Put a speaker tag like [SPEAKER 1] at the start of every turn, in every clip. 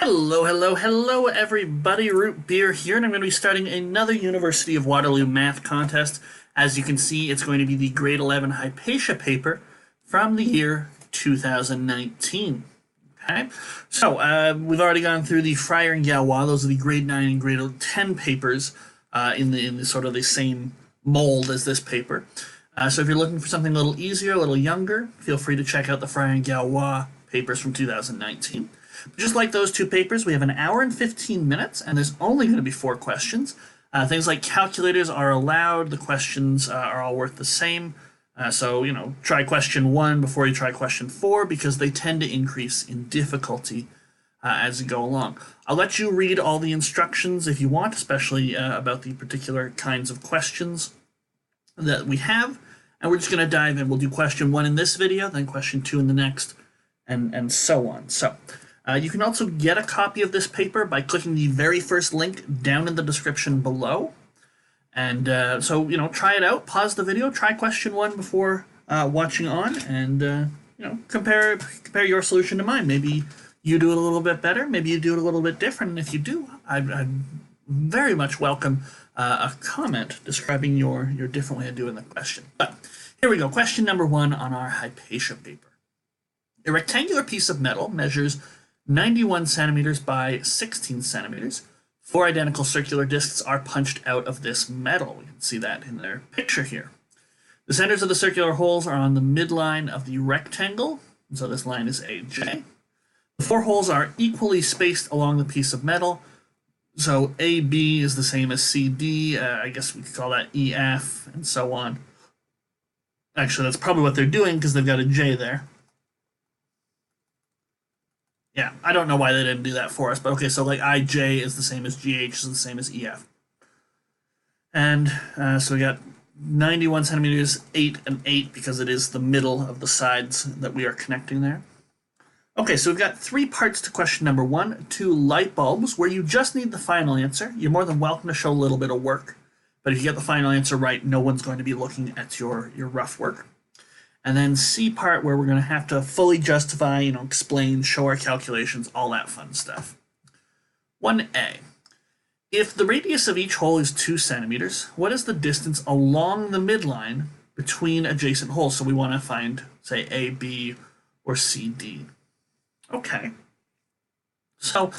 [SPEAKER 1] Hello, hello, hello, everybody. Root Beer here, and I'm going to be starting another University of Waterloo math contest. As you can see, it's going to be the grade 11 Hypatia paper from the year 2019. Okay, so we've already gone through the Fryer and Galois. Those are the grade 9 and grade 10 papers in the sort of the same mold as this paper. So if you're looking for something a little easier, a little younger, feel free to check out the Fryer and Galois papers from 2019. Just like those two papers, we have an hour and 15 minutes, and there's only going to be 4 questions. Things like calculators are allowed. The questions are all worth the same. So, try question 1 before you try question 4 because they tend to increase in difficulty as you go along. I'll let you read all the instructions if you want, especially about the particular kinds of questions that we have. And we're just going to dive in. We'll do question 1 in this video, then question 2 in the next, and so on. So you can also get a copy of this paper by clicking the very first link down in the description below. And so, try it out, pause the video, try question 1 before watching on, and, compare your solution to mine. Maybe you do it a little bit better, maybe you do it a little bit different, and if you do, I'd very much welcome a comment describing your different way of doing the question. But here we go, question number 1 on our Hypatia paper. A rectangular piece of metal measures 91 centimeters by 16 centimeters. 4 identical circular discs are punched out of this metal. We can see that in their picture here. The centers of the circular holes are on the midline of the rectangle, so this line is AJ. The 4 holes are equally spaced along the piece of metal, so AB is the same as CD. I guess we could call that EF, and so on. Actually, that's probably what they're doing because they've got a J there. Yeah, I don't know why they didn't do that for us, but okay, so like IJ is the same as GH is the same as EF. And so we got 91 centimeters, 8 and 8, because it is the middle of the sides that we are connecting there. Okay, so we've got 3 parts to question number 1. 2 light bulbs, where you just need the final answer. You're more than welcome to show a little bit of work, but if you get the final answer right, no one's going to be looking at your rough work. And then C part, where we're going to have to fully justify, explain, show our calculations, all that fun stuff. 1A. If the radius of each hole is 2 centimeters, what is the distance along the midline between adjacent holes? So we want to find, say, A, B, or C, D. Okay. So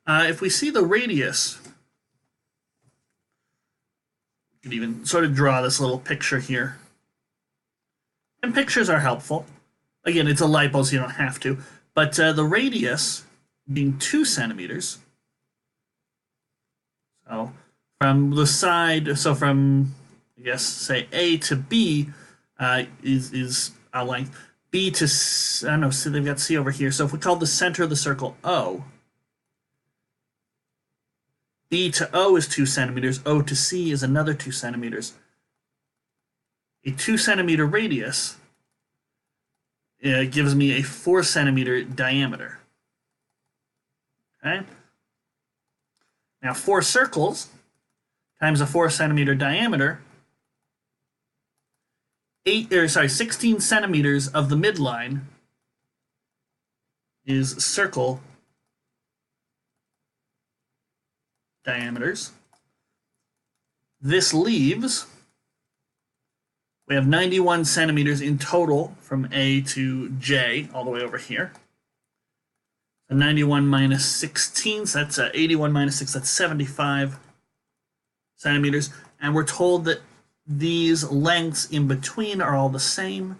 [SPEAKER 1] if we see the radius, we could even sort of draw this little picture here. And pictures are helpful. Again, it's a lipo, so you don't have to. But the radius being 2 centimeters. So from the side, so from, I guess, say A to B is a length. B to, I don't know, so they've got C over here. So if we call the center of the circle O, B to O is 2 centimeters. O to C is another 2 centimeters. A 2 centimeter radius gives me a 4 centimeter diameter. Okay. Now 4 circles times a 4 centimeter diameter, 16 centimeters of the midline is circle diameters. This leaves, we have 91 centimeters in total from A to J, all the way over here. So 91 minus 16, so that's 81 minus 6, that's 75 centimeters. And we're told that these lengths in between are all the same.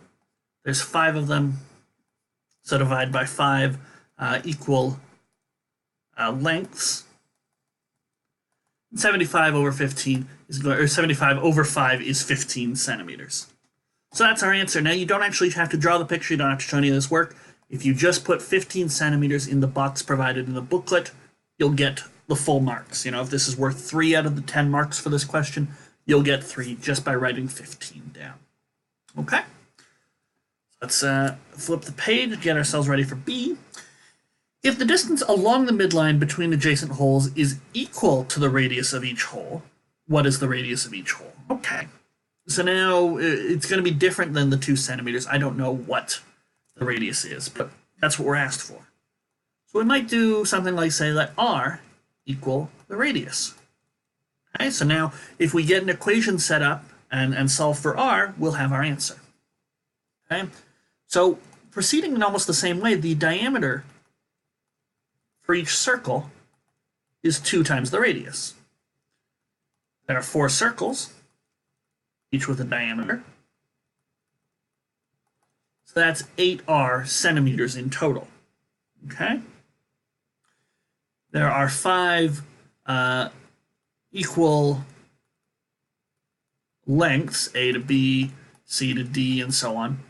[SPEAKER 1] There's 5 of them, so divide by 5 equal lengths. 75 over 15 is going, or 75 over 5 is 15 centimeters. So that's our answer. Now you don't actually have to draw the picture, you don't have to show any of this work. If you just put 15 centimeters in the box provided in the booklet, you'll get the full marks. If this is worth 3 out of the 10 marks for this question, you'll get 3 just by writing 15 down. Okay? Let's flip the page, get ourselves ready for B. If the distance along the midline between adjacent holes is equal to the radius of each hole, what is the radius of each hole? Okay. So now it's going to be different than the 2 centimeters. I don't know what the radius is, but that's what we're asked for. So we might do something like say let r equal the radius. Okay, so now if we get an equation set up and solve for r, we'll have our answer. Okay, so proceeding in almost the same way, the diameter for each circle is 2 times the radius. There are 4 circles, each with a diameter. So that's 8r centimeters in total. Okay? There are 5 equal lengths, A to B, C to D, and so on.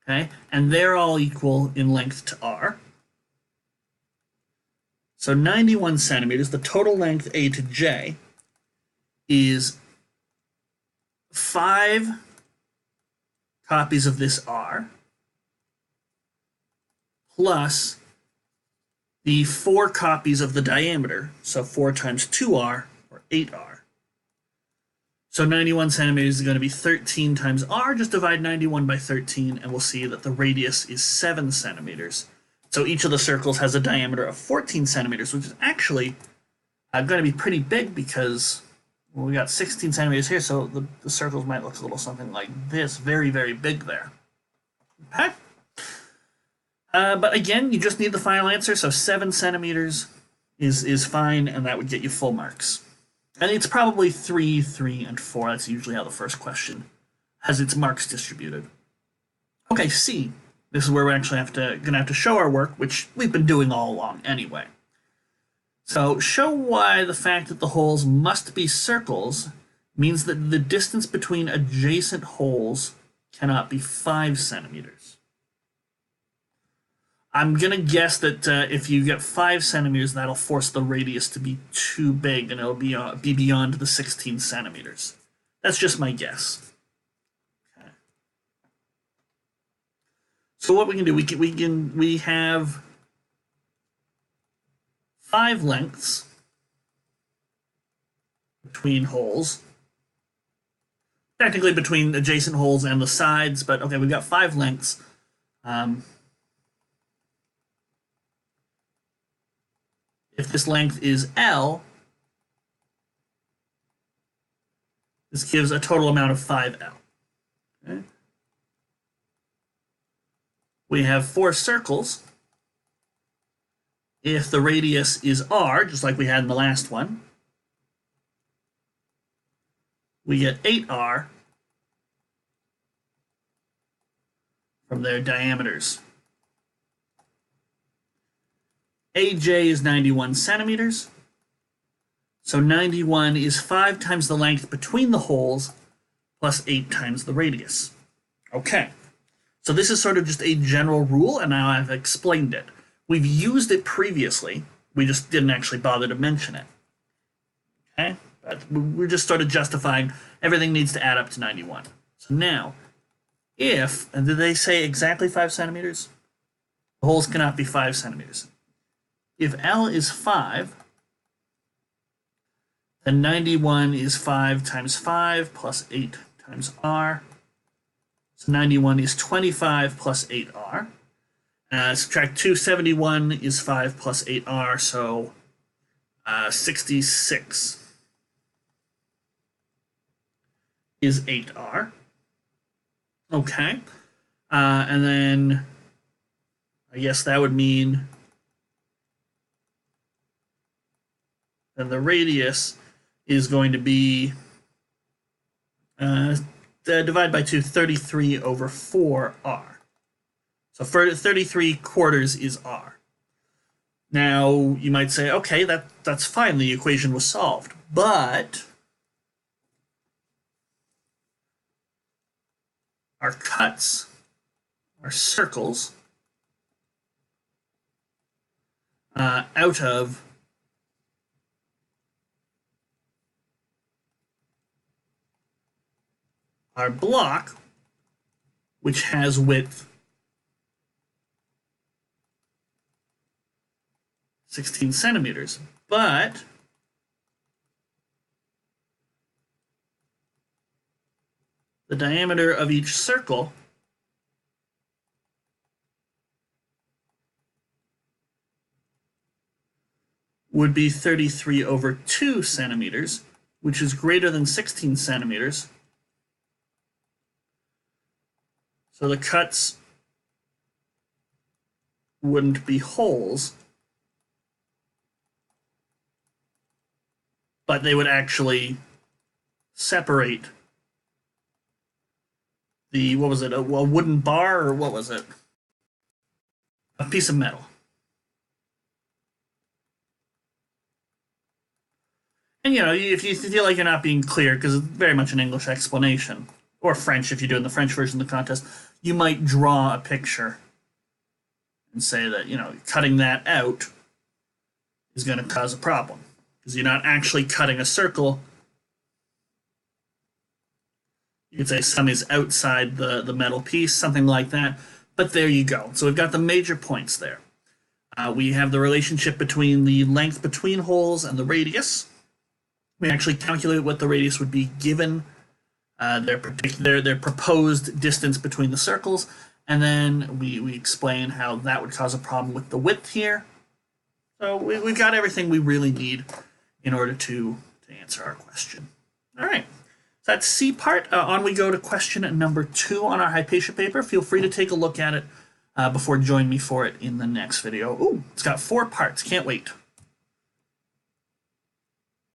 [SPEAKER 1] Okay? And they're all equal in length to r. So 91 centimeters, the total length A to J, is 5 copies of this r plus the 4 copies of the diameter, so 4 times 2r, or 8r. So 91 centimeters is going to be 13 times r. Just divide 91 by 13, and we'll see that the radius is 7 centimeters. So each of the circles has a diameter of 14 centimeters, which is actually going to be pretty big because well, we got 16 centimeters here, so the circles might look a little something like this. Very, very big there. Okay? But again, you just need the final answer, so 7 centimeters is fine, and that would get you full marks. And it's probably 3, 3, and 4. That's usually how the first question has its marks distributed. Okay, C. This is where we're actually gonna have to show our work, which we've been doing all along anyway. So show why the fact that the holes must be circles means that the distance between adjacent holes cannot be 5 centimeters. I'm going to guess that if you get 5 centimeters, that'll force the radius to be too big, and it'll be beyond the 16 centimeters. That's just my guess. Okay. So what we can do, we have 5 lengths between holes. Technically between adjacent holes and the sides, but okay, we've got 5 lengths. If this length is L, this gives a total amount of 5L. Okay. We have 4 circles. If the radius is r, just like we had in the last one, we get 8r from their diameters. AJ is 91 centimeters, so 91 is 5 times the length between the holes plus 8 times the radius. Okay, so this is sort of just a general rule, and now I've explained it. We've used it previously, we just didn't actually bother to mention it. Okay, but we're just sort of justifying everything needs to add up to 91. So now, if, and did they say exactly 5 centimeters? The holes cannot be 5 centimeters. If L is 5, then 91 is 5 times 5 plus 8 times r. So 91 is 25 plus 8r. Subtract 2, 71 is 5 plus 8r, so 66 is 8r. Okay. And then I guess that would mean then the radius is going to be divide by 2, 33 over 4r. So for 33 quarters is r. Now you might say, okay, that's fine, the equation was solved, but our cuts, our circles, out of our block, which has width 16 centimeters, but the diameter of each circle would be 33 over 2 centimeters, which is greater than 16 centimeters. So the cuts wouldn't be holes, but they would actually separate the, what was it, a wooden bar, or what was it? A piece of metal. And, you know, if you feel like you're not being clear, because it's very much an English explanation, or French if you're doing the French version of the contest, you might draw a picture and say that, you know, cutting that out is going to cause a problem, because you're not actually cutting a circle. You could say some is outside the metal piece, something like that. But there you go. So we've got the major points there. We have the relationship between the length between holes and the radius. We actually calculate what the radius would be given their proposed distance between the circles, and then we explain how that would cause a problem with the width here. So we've got everything we really need in order to answer our question. All right. So that's C part. On we go to question number 2 on our Hypatia paper. Feel free to take a look at it before joining me for it in the next video. Ooh, it's got 4 parts. Can't wait.